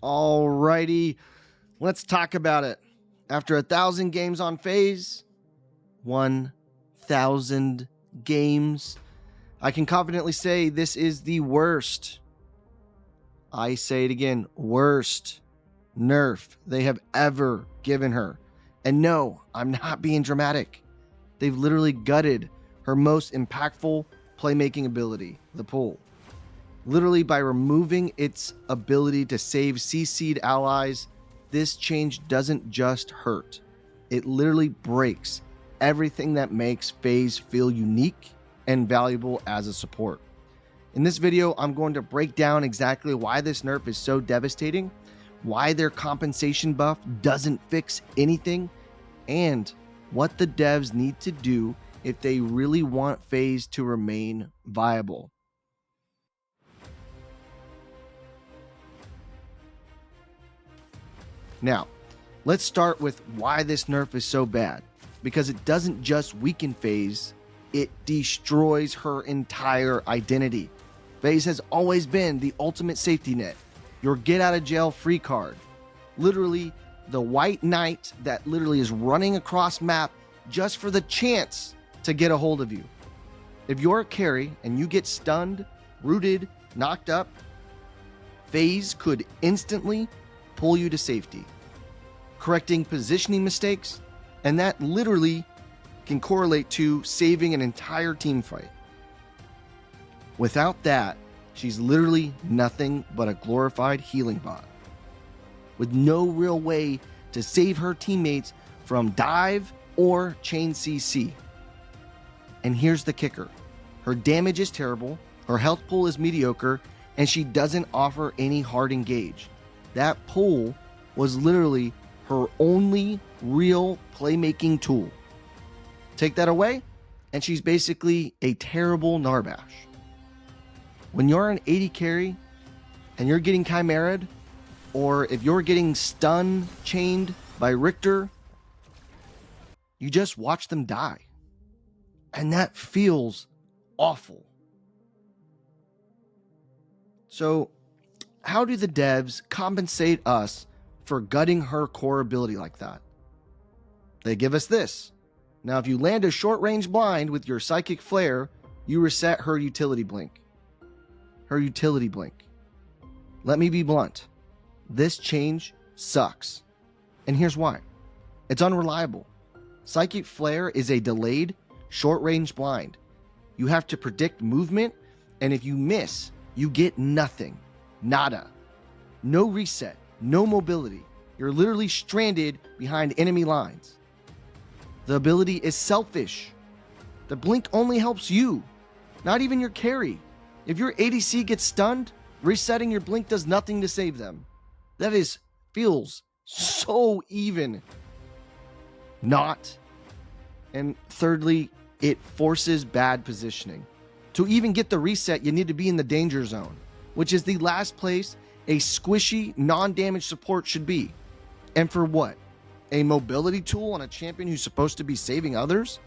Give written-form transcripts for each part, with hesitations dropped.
Alrighty, let's talk about it. After 1,000 games on phase, 1,000 games, I can confidently say this is the worst. I say it again, worst nerf they have ever given her. And no, I'm not being dramatic. They've literally gutted her most impactful playmaking ability, the pull. Literally by removing its ability to save CC'd allies, this change doesn't just hurt. It literally breaks everything that makes phase feel unique and valuable as a support. In this video, I'm going to break down exactly why this nerf is so devastating, why their compensation buff doesn't fix anything, and what the devs need to do if they really want phase to remain viable. Now, let's start with why this nerf is so bad. Because it doesn't just weaken phase, it destroys her entire identity. Phase has always been the ultimate safety net, your get out of jail free card. Literally, the white knight that literally is running across map just for the chance to get a hold of you. If you're a carry and you get stunned, rooted, knocked up, phase could instantly pull you to safety, correcting positioning mistakes, and that literally can correlate to saving an entire team fight. Without that, she's literally nothing but a glorified healing bot, with no real way to save her teammates from dive or chain CC. And here's the kicker. Her damage is terrible, her health pool is mediocre, and she doesn't offer any hard engage. That pull was literally her only real playmaking tool. Take that away, and she's basically a terrible Narbash. When you're an 80 carry and you're getting Chimera'd, or if you're getting stun chained by Richter, you just watch them die. And that feels awful. So, how do the devs compensate us for gutting her core ability like that? They give us this. Now, if you land a short range blind with your psychic flare, you reset her utility blink. Her utility blink. Let me be blunt. This change sucks. And here's why. It's unreliable. Psychic flare is a delayed, short range blind. You have to predict movement, and if you miss, you get nothing. Nada. No reset. No mobility. You're literally stranded behind enemy lines. The ability is selfish. The blink only helps you, not even your carry. If your ADC gets stunned, resetting your blink does nothing to save them. That feels so even not. And thirdly, it forces bad positioning. To even get the reset, you need to be in the danger zone, which is the last place a squishy, non-damage support should be. And for what? A mobility tool on a champion who's supposed to be saving others?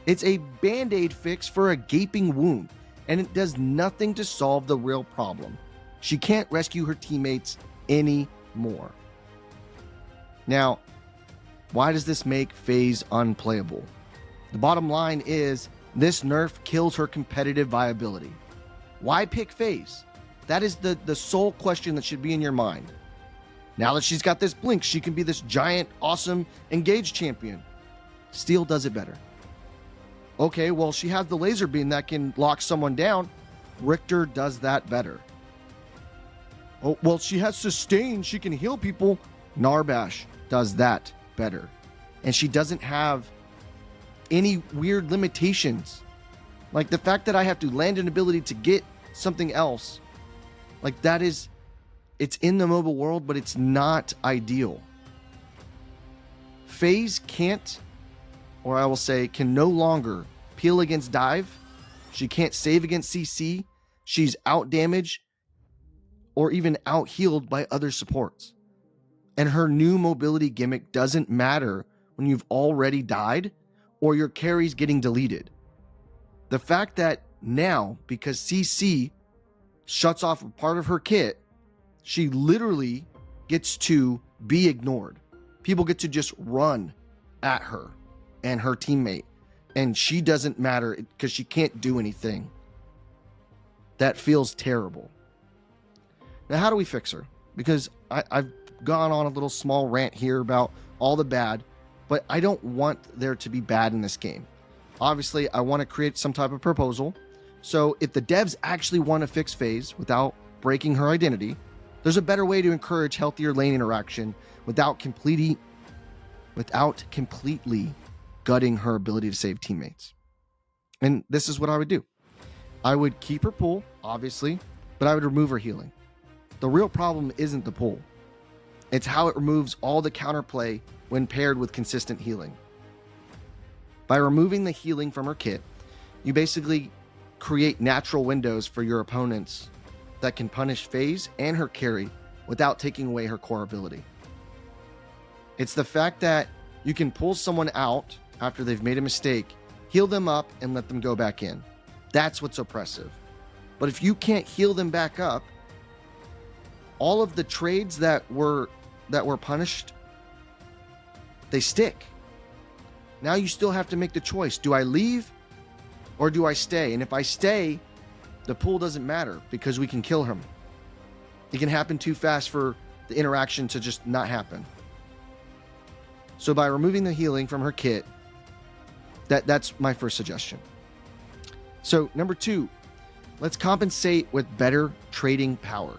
It's a band-aid fix for a gaping wound, and it does nothing to solve the real problem. She can't rescue her teammates anymore. Now, why does this make phase unplayable? The bottom line is, this nerf kills her competitive viability. Why pick phase? That is the sole question that should be in your mind. Now that she's got this blink, she can be this giant, awesome, engaged champion. Steel does it better. Okay, well, she has the laser beam that can lock someone down. Richter does that better. Oh, well, she has sustain. She can heal people. Narbash does that better. And she doesn't have any weird limitations. Like the fact that I have to land an ability to get something else. Like that is, it's in the mobile world, but it's not ideal. FaZe can't, or I will say, can no longer peel against dive. She can't save against CC. She's out damaged or even out healed by other supports. And her new mobility gimmick doesn't matter when you've already died or your carry's getting deleted. The fact that now, because CC shuts off a part of her kit, she literally gets to be ignored. People get to just run at her and her teammate, and she doesn't matter because she can't do anything. That feels terrible. Now, how do we fix her? Because I've gone on a little small rant here about all the bad, but I don't want there to be bad in this game. Obviously, I want to create some type of proposal. So if the devs actually want to fix FaZe without breaking her identity, there's a better way to encourage healthier lane interaction without completely gutting her ability to save teammates. And this is what I would do. I would keep her pull, obviously, but I would remove her healing. The real problem isn't the pull. It's how it removes all the counterplay when paired with consistent healing. By removing the healing from her kit, you basically create natural windows for your opponents that can punish FaZe and her carry without taking away her core ability. It's the fact that you can pull someone out after they've made a mistake, heal them up, and let them go back in. That's what's oppressive. But if you can't heal them back up, all of the trades that were punished, they stick. Now you still have to make the choice. Do I leave or do I stay? And if I stay, the pool doesn't matter because we can kill him. It can happen too fast for the interaction to just not happen. So by removing the healing from her kit, that's my first suggestion. So number 2, let's compensate with better trading power.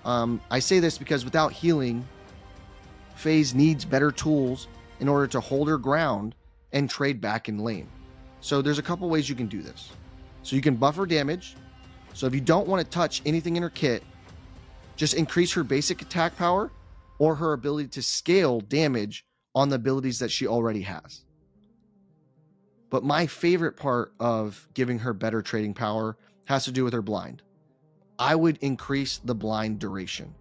I say this because without healing, FaZe needs better tools in order to hold her ground and trade back in lane. So there's a couple ways you can do this. So you can buff her damage. So if you don't want to touch anything in her kit, just increase her basic attack power or her ability to scale damage on the abilities that she already has. But my favorite part of giving her better trading power has to do with her blind. I would increase the blind duration.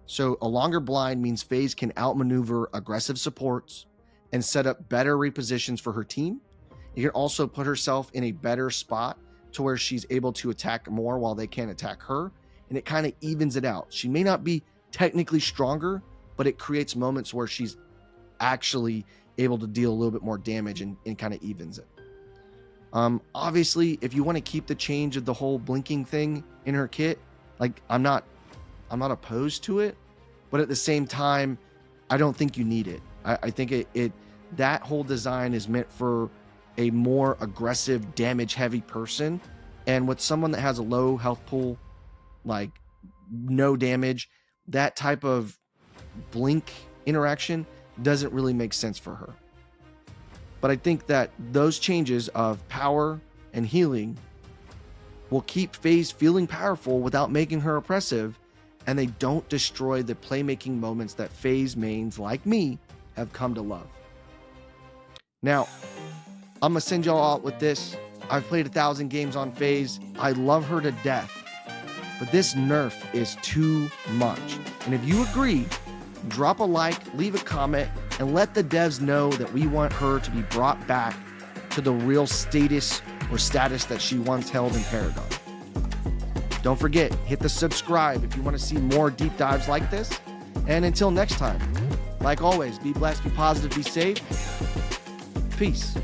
So a longer blind means FaZe can outmaneuver aggressive supports and set up better repositions for her team. You can also put herself in a better spot to where she's able to attack more while they can't attack her. And it kind of evens it out. She may not be technically stronger, but it creates moments where she's actually able to deal a little bit more damage and kind of evens it. Obviously, if you want to keep the change of the whole blinking thing in her kit, like I'm not opposed to it, but at the same time, I don't think you need it. I think that whole design is meant for a more aggressive, damage-heavy person, and with someone that has a low health pool, like no damage, that type of blink interaction doesn't really make sense for her. But I think that those changes of power and healing will keep FaZe feeling powerful without making her oppressive, and they don't destroy the playmaking moments that FaZe mains like me have come to love. Now, I'm gonna send y'all out with this. I've played 1,000 games on FaZe. I love her to death, but this nerf is too much. And if you agree, drop a like, leave a comment, and let the devs know that we want her to be brought back to the real status that she once held in Paragon. Don't forget, hit the subscribe if you want to see more deep dives like this. And until next time, like always, be blessed, be positive, be safe. Peace.